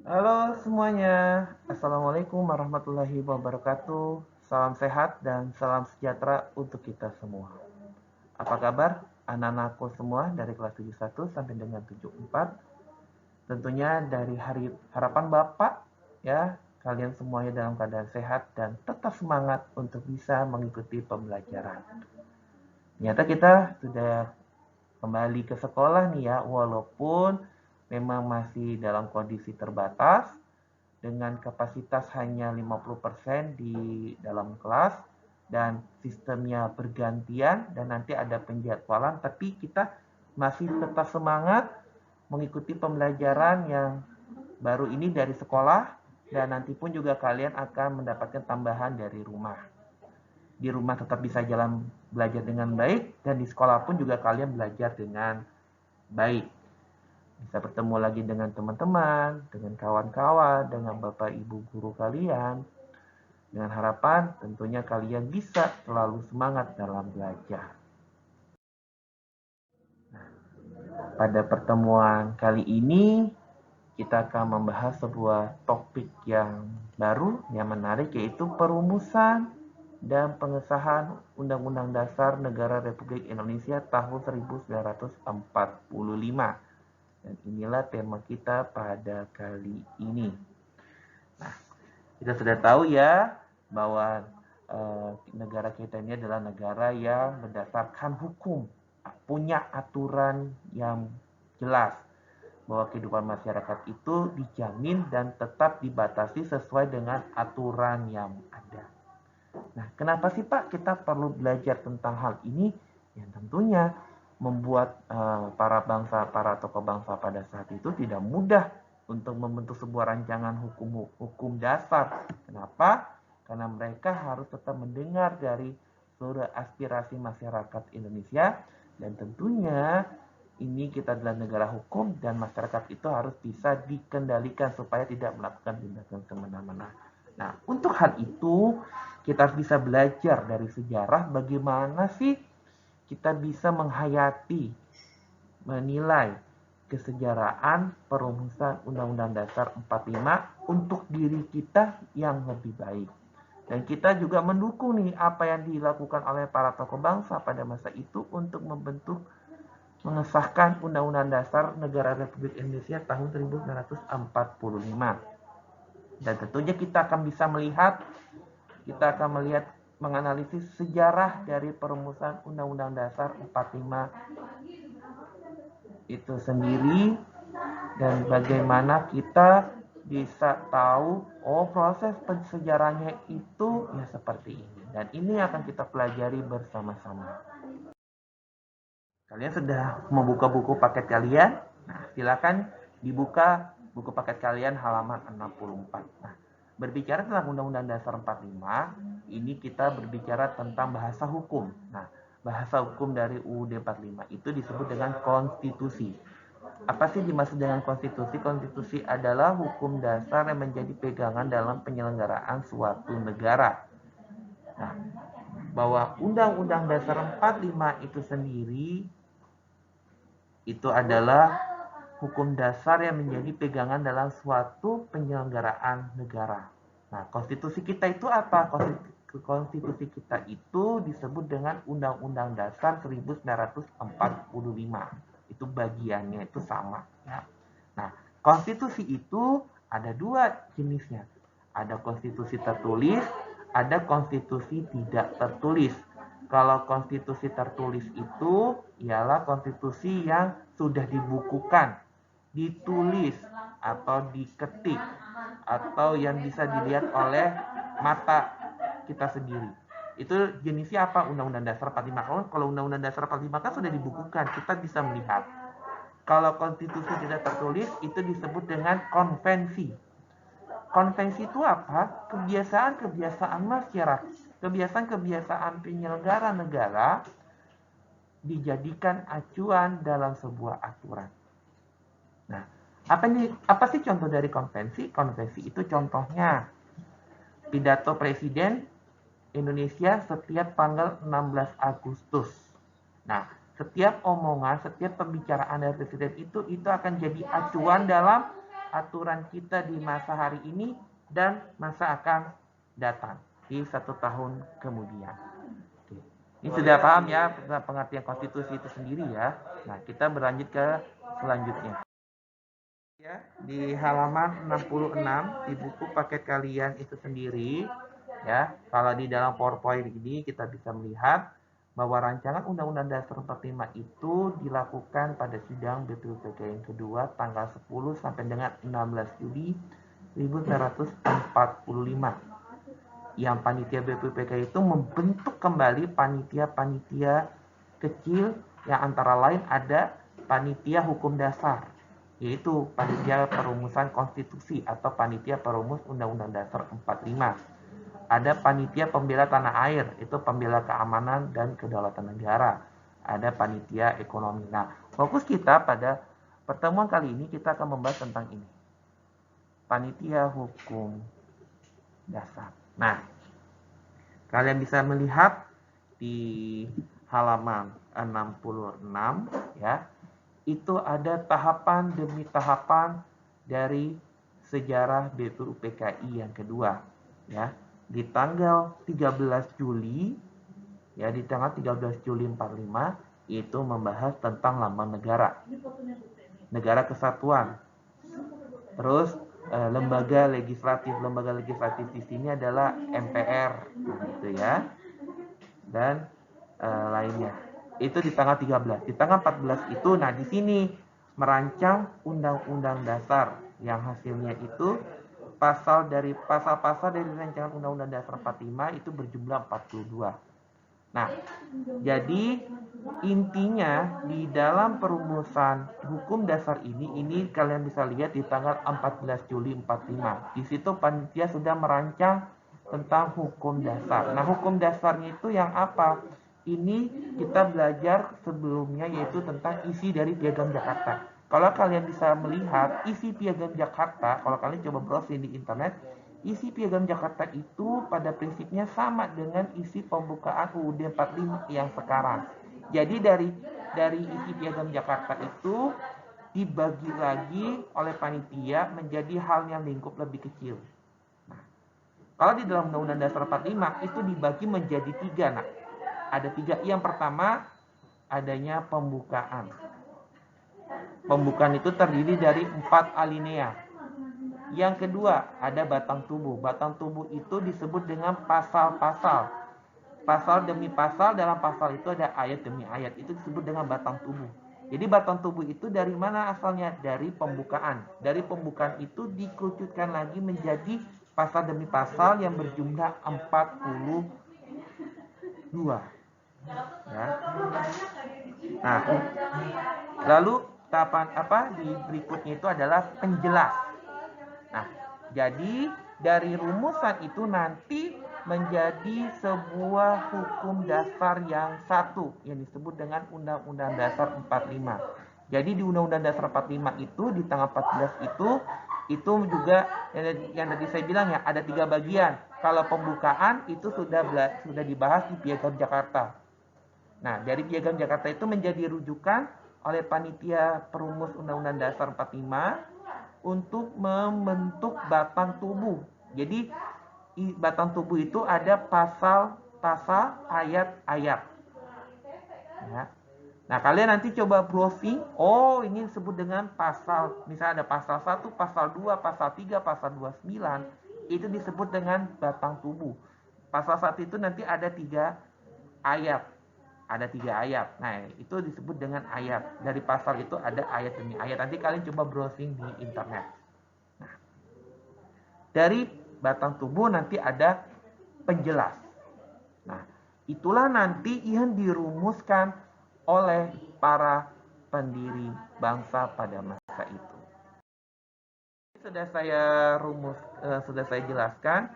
Halo semuanya, Assalamualaikum warahmatullahi wabarakatuh. Salam sehat dan salam sejahtera untuk kita semua. Apa kabar anak-anakku semua dari kelas 71 sampai dengan 74? Tentunya dari hari harapan Bapak ya, kalian semuanya dalam keadaan sehat dan tetap semangat untuk bisa mengikuti pembelajaran. Ternyata kita sudah kembali ke sekolah nih ya, walaupun memang masih dalam kondisi terbatas dengan kapasitas hanya 50% di dalam kelas dan sistemnya bergantian dan nanti ada penjadwalan, tapi kita masih tetap semangat mengikuti pembelajaran yang baru ini dari sekolah dan nanti pun juga kalian akan mendapatkan tambahan dari rumah. Di rumah tetap bisa jalan belajar dengan baik dan di sekolah pun juga kalian belajar dengan baik. Bisa bertemu lagi dengan teman-teman, dengan kawan-kawan, dengan bapak ibu guru kalian. Dengan harapan tentunya kalian bisa selalu semangat dalam belajar. Pada pertemuan kali ini, kita akan membahas sebuah topik yang baru, yang menarik, yaitu perumusan dan pengesahan Undang-Undang Dasar Negara Republik Indonesia tahun 1945. Dan inilah tema kita pada kali ini. Nah, kita sudah tahu ya bahwa negara kita ini adalah negara yang berdasarkan hukum, punya aturan yang jelas bahwa kehidupan masyarakat itu dijamin dan tetap dibatasi sesuai dengan aturan yang ada. Nah, kenapa sih Pak kita perlu belajar tentang hal ini? Yang tentunya membuat para tokoh bangsa pada saat itu tidak mudah untuk membentuk sebuah rancangan hukum dasar. Kenapa? Karena mereka harus tetap mendengar dari seluruh aspirasi masyarakat Indonesia dan tentunya ini kita adalah negara hukum dan masyarakat itu harus bisa dikendalikan supaya tidak melakukan tindakan semena-mena. Nah, untuk hal itu kita harus bisa belajar dari sejarah bagaimana sih kita bisa menghayati, menilai kesejarahan perumusan Undang-Undang Dasar 45 untuk diri kita yang lebih baik. Dan kita juga mendukung nih apa yang dilakukan oleh para tokoh bangsa pada masa itu untuk membentuk mengesahkan Undang-Undang Dasar Negara Republik Indonesia tahun 1945. Dan tentunya kita akan bisa melihat, kita akan melihat menganalisis sejarah dari perumusan Undang-Undang Dasar 45 itu sendiri dan bagaimana kita bisa tahu oh proses sejarahnya itu ya seperti ini dan ini akan kita pelajari bersama-sama. Kalian sudah membuka buku paket kalian? Nah, silakan dibuka buku paket kalian halaman 64. Nah, berbicara tentang Undang-Undang Dasar 45, ini kita berbicara tentang bahasa hukum. Nah, bahasa hukum dari UUD 45 itu disebut dengan konstitusi. Apa sih dimaksud dengan konstitusi? Konstitusi adalah hukum dasar yang menjadi pegangan dalam penyelenggaraan suatu negara. Nah, bahwa Undang-Undang Dasar 45 itu sendiri itu adalah hukum dasar yang menjadi pegangan dalam suatu penyelenggaraan negara. Nah, konstitusi kita itu apa? Konstitusi kita itu disebut dengan Undang-Undang Dasar 1945. Itu bagiannya itu sama. Ya. Nah, konstitusi itu ada dua jenisnya. Ada konstitusi tertulis, ada konstitusi tidak tertulis. Kalau konstitusi tertulis itu ialah konstitusi yang sudah dibukukan, ditulis atau diketik atau yang bisa dilihat oleh mata kita sendiri. Itu jenisnya apa? Undang-Undang Dasar 45. Kalau Undang-Undang Dasar 45 kan sudah dibukukan, kita bisa melihat. Kalau konstitusi tidak tertulis itu disebut dengan konvensi. Konvensi itu apa? Kebiasaan-kebiasaan masyarakat, kebiasaan-kebiasaan penyelenggara negara dijadikan acuan dalam sebuah aturan. Nah, apa sih contoh dari konvensi? Konvensi itu contohnya pidato Presiden Indonesia setiap tanggal 16 Agustus. Nah, setiap omongan, setiap pembicaraan dari Presiden itu akan jadi acuan dalam aturan kita di masa hari ini dan masa akan datang di 1 tahun kemudian. Oke. Ini sudah paham ya pengertian konstitusi itu sendiri ya. Nah, kita berlanjut ke selanjutnya. Ya, di halaman 66 di buku paket kalian itu sendiri ya. Kalau di dalam PowerPoint ini kita bisa melihat bahwa rancangan Undang-Undang Dasar 45 itu dilakukan pada sidang BPUPK yang kedua tanggal 10 sampai dengan 16 Juli 1945. Yang panitia BPUPK itu membentuk kembali panitia-panitia kecil yang antara lain ada panitia hukum dasar, yaitu panitia perumusan konstitusi atau panitia perumus Undang-Undang Dasar 45. Ada panitia pembela tanah air, itu pembela keamanan dan kedaulatan negara. Ada panitia ekonomi. Nah, fokus kita pada pertemuan kali ini kita akan membahas tentang ini. Panitia hukum dasar. Nah, kalian bisa melihat di halaman 66 ya. Itu ada tahapan demi tahapan dari sejarah BPUPKI yang kedua ya. Di tanggal 13 Juli ya, di tanggal 13 Juli 45 itu membahas tentang lambang negara. Negara kesatuan. Terus lembaga legislatif di sini adalah MPR gitu ya. Dan lainnya. Itu di tanggal 13. Di tanggal 14 itu, nah di sini merancang Undang-Undang Dasar yang hasilnya itu pasal-pasal dari rancangan Undang-Undang Dasar 45 itu berjumlah 42. Nah, jadi intinya di dalam perumusan hukum dasar ini kalian bisa lihat di tanggal 14 Juli 45. Di situ panitia sudah merancang tentang hukum dasar. Nah, hukum dasarnya itu yang apa? Ini kita belajar sebelumnya yaitu tentang isi dari Piagam Jakarta. Kalau kalian bisa melihat isi Piagam Jakarta, kalau kalian coba browsing di internet, isi Piagam Jakarta itu pada prinsipnya sama dengan isi pembukaan UUD 45 yang sekarang. Jadi dari isi Piagam Jakarta itu dibagi lagi oleh panitia menjadi hal yang lingkup lebih kecil. Nah, kalau di dalam Undang-Undang Dasar 45 itu dibagi menjadi 3. Nah, ada 3. Yang pertama adanya pembukaan. Pembukaan itu terdiri dari 4 alinea. Yang kedua, ada batang tubuh. Batang tubuh itu disebut dengan pasal-pasal. Pasal demi pasal, dalam pasal itu ada ayat demi ayat. Itu disebut dengan batang tubuh. Jadi batang tubuh itu dari mana asalnya? Dari pembukaan. Dari pembukaan itu dikerucutkan lagi menjadi pasal demi pasal yang berjumlah 42. Ya. Nah, lalu tahapan di berikutnya itu adalah penjelas. Nah, jadi dari rumusan itu nanti menjadi sebuah hukum dasar yang satu yang disebut dengan Undang-Undang Dasar 45. Jadi di Undang-Undang Dasar 45 itu di tanggal 14 itu juga yang tadi saya bilang ya, ada 3 bagian. Kalau pembukaan itu sudah dibahas di Piagam Jakarta. Nah, dari Piagam Jakarta itu menjadi rujukan oleh panitia perumus Undang-Undang Dasar 45 untuk membentuk batang tubuh. Jadi batang tubuh itu ada pasal-pasal, ayat-ayat. Ya. Nah, kalian nanti coba browsing, oh ini disebut dengan pasal, misalnya ada pasal 1, pasal 2, pasal 3, pasal 29, itu disebut dengan batang tubuh. Pasal 1 itu nanti ada 3 ayat. Ada 3 ayat. Nah, itu disebut dengan ayat. Dari pasal itu ada ayat demi ayat. Nanti kalian coba browsing di internet. Nah, dari batang tubuh nanti ada penjelas. Nah, itulah nanti yang dirumuskan oleh para pendiri bangsa pada masa itu. Sudah saya jelaskan.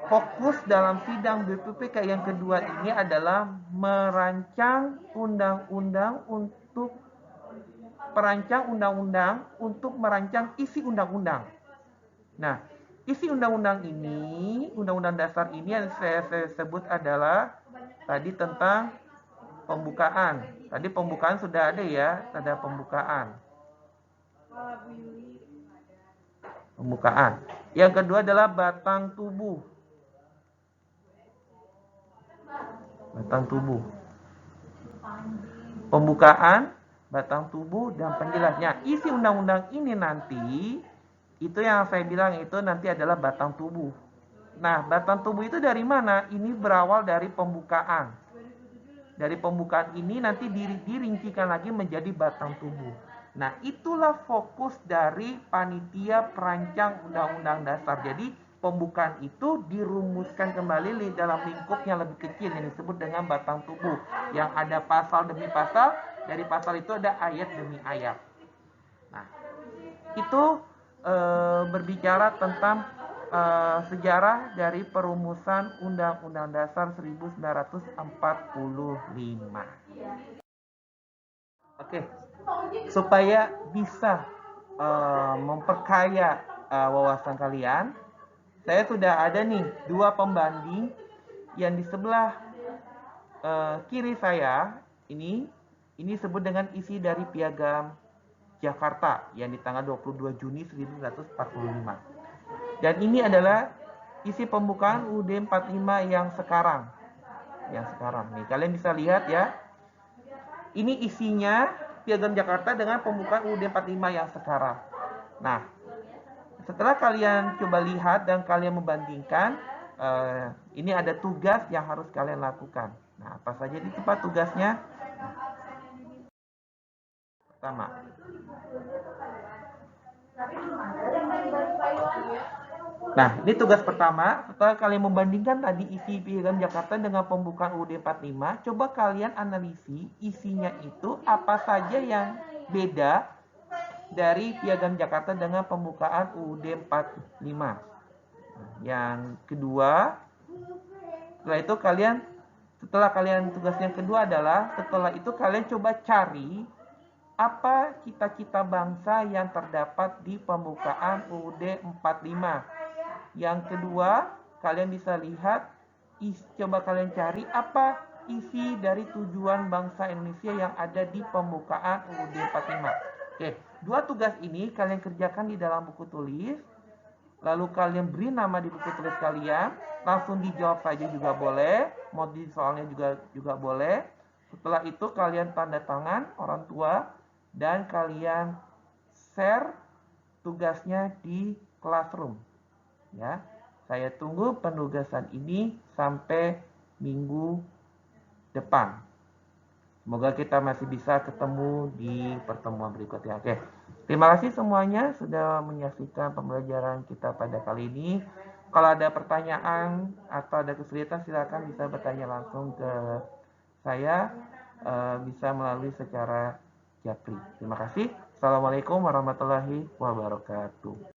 Fokus dalam sidang BPUPK yang kedua ini adalah merancang undang-undang untuk merancang isi undang-undang. Nah, isi undang-undang ini, Undang-Undang Dasar ini yang saya sebut adalah tadi tentang pembukaan. Tadi pembukaan sudah ada ya, ada pembukaan. Pembukaan. Yang kedua adalah batang tubuh. Batang tubuh. Pembukaan, batang tubuh, dan penjelasnya. Isi undang-undang ini nanti, itu yang saya bilang itu nanti adalah batang tubuh. Nah, batang tubuh itu dari mana? Ini berawal dari pembukaan. Dari pembukaan ini nanti dirincikan lagi menjadi batang tubuh. Nah, itulah fokus dari panitia perancang undang-undang dasar. Jadi, pembukaan itu dirumuskan kembali dalam lingkup yang lebih kecil yang disebut dengan batang tubuh. Yang ada pasal demi pasal, dari pasal itu ada ayat demi ayat. Nah, itu berbicara tentang sejarah dari perumusan Undang-Undang Dasar 1945. Oke, supaya bisa memperkaya wawasan kalian, saya sudah ada nih 2 pembanding yang di sebelah kiri saya ini disebut dengan isi dari Piagam Jakarta yang di tanggal 22 Juni 1945. Dan ini adalah isi pembukaan UUD 45 yang sekarang. Yang sekarang nih, kalian bisa lihat ya. Ini isinya Piagam Jakarta dengan pembukaan UUD 45 yang sekarang. Nah, setelah kalian coba lihat dan kalian membandingkan, ini ada tugas yang harus kalian lakukan. Nah, apa saja di tempat tugasnya? Pertama, nah, ini tugas pertama. Setelah kalian membandingkan tadi isi Piagam Jakarta dengan pembukaan UUD 45, coba kalian analisi isinya itu apa saja yang beda dari Piagam Jakarta dengan pembukaan UUD 45. Yang kedua, setelah kalian tugas yang kedua adalah setelah itu kalian coba cari apa cita-cita bangsa yang terdapat di pembukaan UUD 45. Yang kedua, kalian bisa lihat, coba kalian cari apa isi dari tujuan bangsa Indonesia yang ada di pembukaan UUD 45. Oke, 2 tugas ini kalian kerjakan di dalam buku tulis, lalu kalian beri nama di buku tulis kalian, langsung dijawab saja juga boleh, mau di soalnya juga boleh. Setelah itu kalian tanda tangan orang tua dan kalian share tugasnya di Classroom. Ya, saya tunggu penugasan ini sampai minggu depan. Semoga kita masih bisa ketemu di pertemuan berikutnya. Oke, terima kasih semuanya sudah menyaksikan pembelajaran kita pada kali ini. Kalau ada pertanyaan atau ada kesulitan, silakan bisa bertanya langsung ke saya, bisa melalui secara japri. Terima kasih. Assalamualaikum warahmatullahi wabarakatuh.